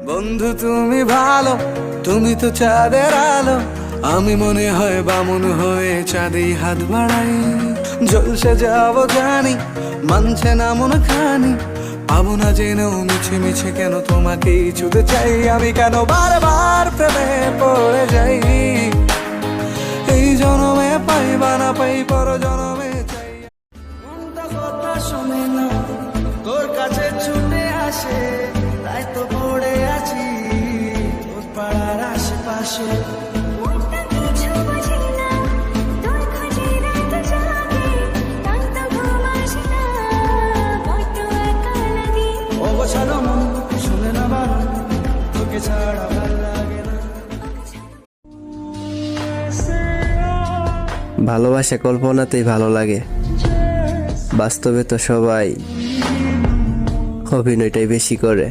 বন্ধু তুমি ভালো, তুমি তো চাঁদের আলো, আমি মনে হয় বামুন হয়ে চাঁদেই হাত বাড়াই। জলসে যাব জানি, মানছে না মন খানি, পাবো না জেনেও মিছে মিছে কেন তোমাকেই ছুতে চাই। আমি কেন বারবার প্রেমে পড়ে যাই, এই জনমে পাই বা না পাই পর জনমে চাই। মনটা কথা শোনে না, তোর কাছে ছুটে আসে, তাই তো পড়ে আছি তোর পাড়ার আশেপাশে। অবসানো মন শুনে না বারণ, তোকে ছাড়া ভালো লাগে না। ভালোবাসা কল্পনাতেই ভালো লাগে, বাস্তবে তো সবাই অভিনয়টাই বেশি করে।